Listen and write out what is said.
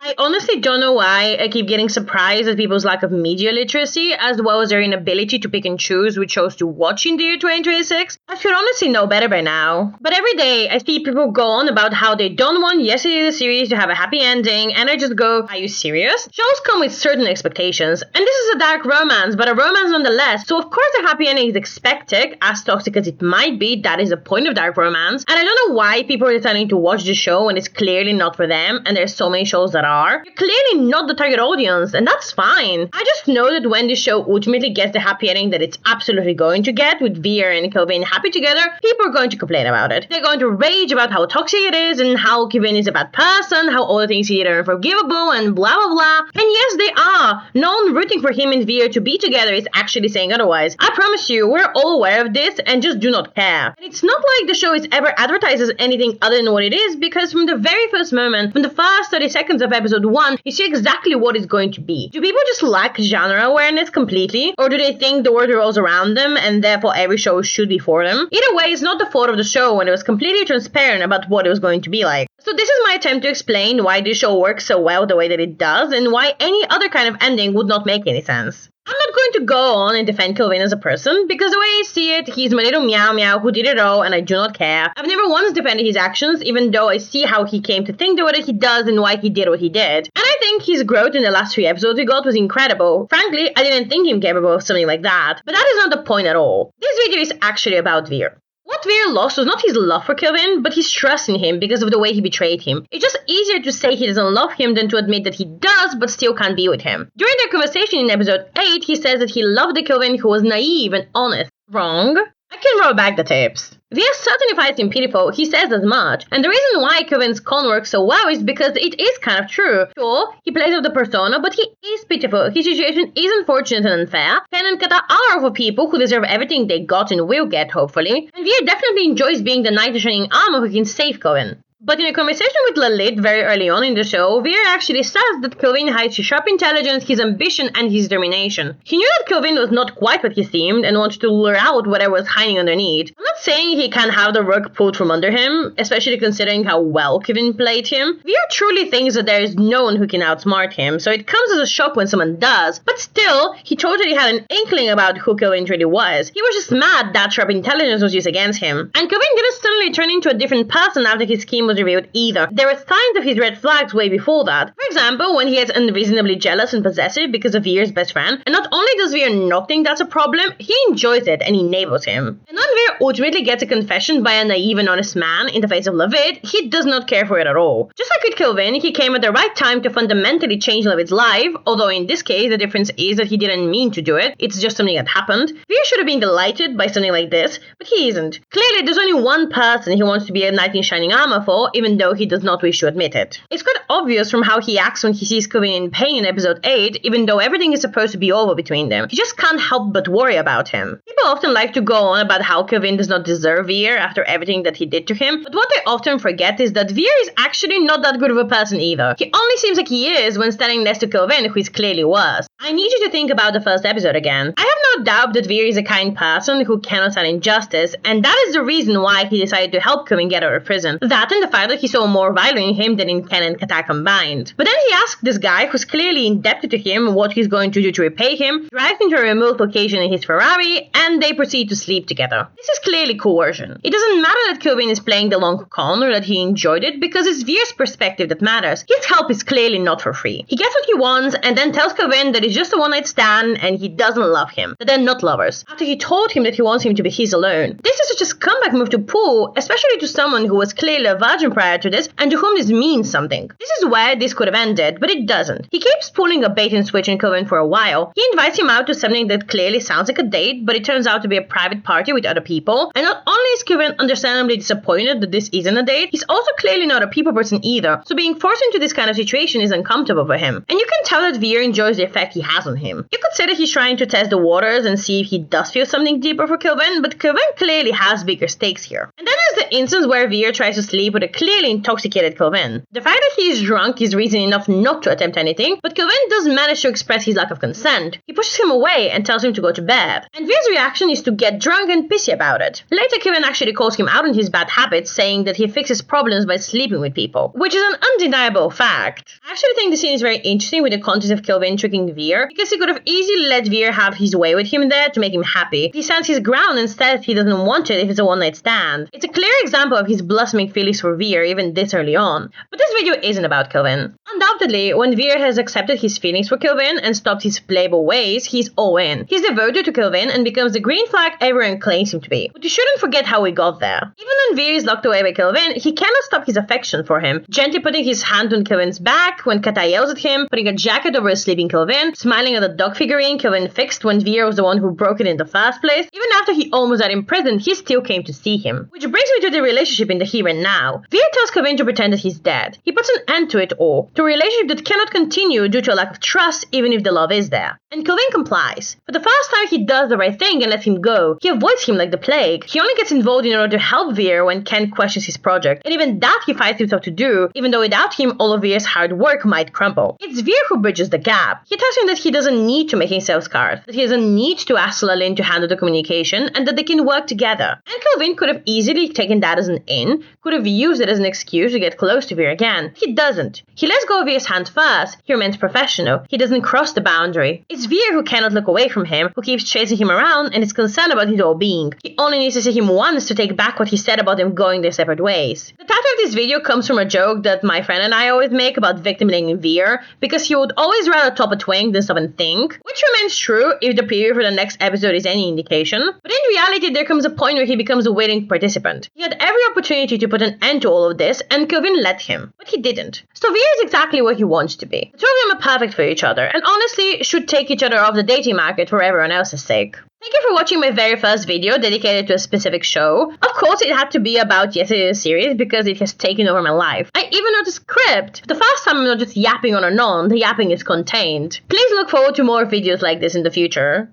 I honestly don't know why I keep getting surprised at people's lack of media literacy, as well as their inability to pick and choose which shows to watch in the year 2026. I should honestly know better by now. But every day, I see people go on about how they don't want Yesterday the series to have a happy ending, and I just go, are you serious? Shows come with certain expectations, and this is a dark romance, but a romance nonetheless, so of course a happy ending is expected, as toxic as it might be. That is the point of dark romance, and I don't know why people are deciding to watch the show when it's clearly not for them, and there's so many shows that are. You're clearly not the target audience, and that's fine. I just know that when the show ultimately gets the happy ending that it's absolutely going to get, with Veer and Coven happy together, people are going to complain about it. They're going to rage about how toxic it is, and how Coven is a bad person, how all the things he did are unforgivable, and blah blah blah. And yes, they are. No one rooting for him and Veer to be together is actually saying otherwise. I promise you, we're all aware of this and just do not care. And it's not like the show is ever advertised as anything other than what it is, because from the very first moment, from the first 30 seconds of episode 1, you see exactly what it's going to be. Do people just lack genre awareness completely? Or do they think the world revolves around them and therefore every show should be for them? Either way, it's not the fault of the show when it was completely transparent about what it was going to be like. So this is my attempt to explain why this show works so well the way that it does, and why any other kind of ending would not make any sense. I'm not going to go on and defend Coven as a person, because the way I see it, he's my little meow meow who did it all, and I do not care. I've never once defended his actions, even though I see how he came to think the way that he does and why he did what he did. And I think his growth in the last 3 episodes we got was incredible. Frankly, I didn't think him capable of something like that. But that is not the point at all. This video is actually about Veer. What Veer lost was not his love for Coven, but his trust in him because of the way he betrayed him. It's just easier to say he doesn't love him than to admit that he does, but still can't be with him. During their conversation in episode 8, he says that he loved the Coven who was naive and honest. Wrong? I can roll back the tapes. Veer certainly finds him pitiful, he says as much, and the reason why Coven's con works so well is because it is kind of true. Sure, he plays up the persona, but he is pitiful. His situation is unfortunate and unfair. Ken and Kata are for people who deserve everything they got and will get, hopefully, and Veer definitely enjoys being the knight in shining armor who can save Coven. But in a conversation with Lalit very early on in the show, Veer actually says that Coven hides his sharp intelligence, his ambition, and his determination. He knew that Coven was not quite what he seemed and wanted to lure out whatever was hiding underneath. I'm not saying he can have the rug pulled from under him, especially considering how well Coven played him. Veer truly thinks that there is no one who can outsmart him, so it comes as a shock when someone does. But still, he totally had an inkling about who Coven really was. He was just mad that sharp intelligence was used against him. And Coven didn't suddenly turn into a different person after his scheme was revealed either. There were signs of his red flags way before that. For example, when he gets unreasonably jealous and possessive because of Veer's best friend, and not only does Veer not think that's a problem, he enjoys it and enables him. And when Veer ultimately gets a confession by a naive and honest man in the face of Lavid, he does not care for it at all. Just like with Coven, he came at the right time to fundamentally change Lavid's life, although in this case the difference is that he didn't mean to do it, it's just something that happened. Veer should have been delighted by something like this, but he isn't. Clearly there's only one person he wants to be a knight in shining armor for, even though he does not wish to admit it. It's quite obvious from how he acts when he sees Coven in pain in episode 8, even though everything is supposed to be over between them. He just can't help but worry about him. People often like to go on about how Coven does not deserve Veer after everything that he did to him, but what they often forget is that Veer is actually not that good of a person either. He only seems like he is when standing next to Coven, who is clearly worse. I need you to think about the first episode again. I have no doubt that Veer is a kind person who cannot stand injustice, and that is the reason why he decided to help Coven get out of prison. That and the fact that he saw more value in him than in Ken and Kata combined. But then he asked this guy, who's clearly indebted to him, what he's going to do to repay him, drives into a remote location in his Ferrari, and they proceed to sleep together. This is clearly coercion. It doesn't matter that Coven is playing the long con or that he enjoyed it, because it's Veer's perspective that matters. His help is clearly not for free. He gets what he wants and then tells Coven that it's just a one-night stand and he doesn't love him, that they're not lovers, after he told him that he wants him to be his alone. This is such a scumbag move to pull, especially to someone who was clearly a virgin prior to this and to whom this means something. This is where this could have ended, but it doesn't. He keeps pulling a bait and switch in Coven for a while. He invites him out to something that clearly sounds like a date, but it turns out to be a private party with other people. And not only is Coven understandably disappointed that this isn't a date, he's also clearly not a people person either, so being forced into this kind of situation is uncomfortable for him. And you can tell that Veer enjoys the effect he has on him. You could say that he's trying to test the waters and see if he does feel something deeper for Coven, but Coven clearly has bigger stakes here. And then there's the instance where Veer tries to sleep with a a clearly intoxicated Coven. The fact that he is drunk is reason enough not to attempt anything, but Coven does manage to express his lack of consent. He pushes him away and tells him to go to bed. And Veer's reaction is to get drunk and pissy about it. Later, Coven actually calls him out on his bad habits, saying that he fixes problems by sleeping with people, which is an undeniable fact. I actually think the scene is very interesting with the context of Coven tricking Veer, because he could have easily let Veer have his way with him there to make him happy. He stands his ground and says he doesn't want it if it's a one-night stand. It's a clear example of his blossoming feelings for Veer even this early on. But this video isn't about Coven. Undoubtedly, when Veer has accepted his feelings for Coven and stopped his playboy ways, he's all in. He's devoted to Coven and becomes the green flag everyone claims him to be. But you shouldn't forget how we got there. Even when Veer is locked away by Coven, he cannot stop his affection for him, gently putting his hand on Coven's back when Kata yells at him, putting a jacket over a sleeping Coven, smiling at the dog figurine Coven fixed when Veer was the one who broke it in the first place. Even after he almost died in prison, he still came to see him. Which brings me to the relationship in the here and now. Veer tells Coven to pretend that he's dead. He puts an end to it all, to a relationship that cannot continue due to a lack of trust even if the love is there. And Coven complies. For the first time, he does the right thing and lets him go. He avoids him like the plague. He only gets involved in order to help Veer when Ken questions his project, and even that he fights himself to do, even though without him all of Veer's hard work might crumble. It's Veer who bridges the gap. He tells him that he doesn't need to make himself scarce, that he doesn't need to ask Lalin to handle the communication, and that they can work together. And Coven could have easily taken that as an in, could have used it as an excuse to get close to Veer again. He doesn't. He lets go of Veer's hand first. He remains professional. He doesn't cross the boundary. It's Veer who cannot look away from him, who keeps chasing him around and is concerned about his well-being. He only needs to see him once to take back what he said about them going their separate ways. The title of this video comes from a joke that my friend and I always make about victim blaming Veer, because he would always rather top a twink than stop and think, which remains true if the preview for the next episode is any indication. But in reality, there comes a point where he becomes a willing participant. He had every opportunity to put an end to all of this, and Coven let him, but he didn't. So Veer is exactly where he wants to be. The two of them are perfect for each other, and honestly should take each other off the dating market for everyone else's sake. Thank you for watching my very first video dedicated to a specific show. Of course, it had to be about yesterday's series because it has taken over my life. I even wrote a script. The first time I'm not just yapping on and on, the yapping is contained. Please look forward to more videos like this in the future.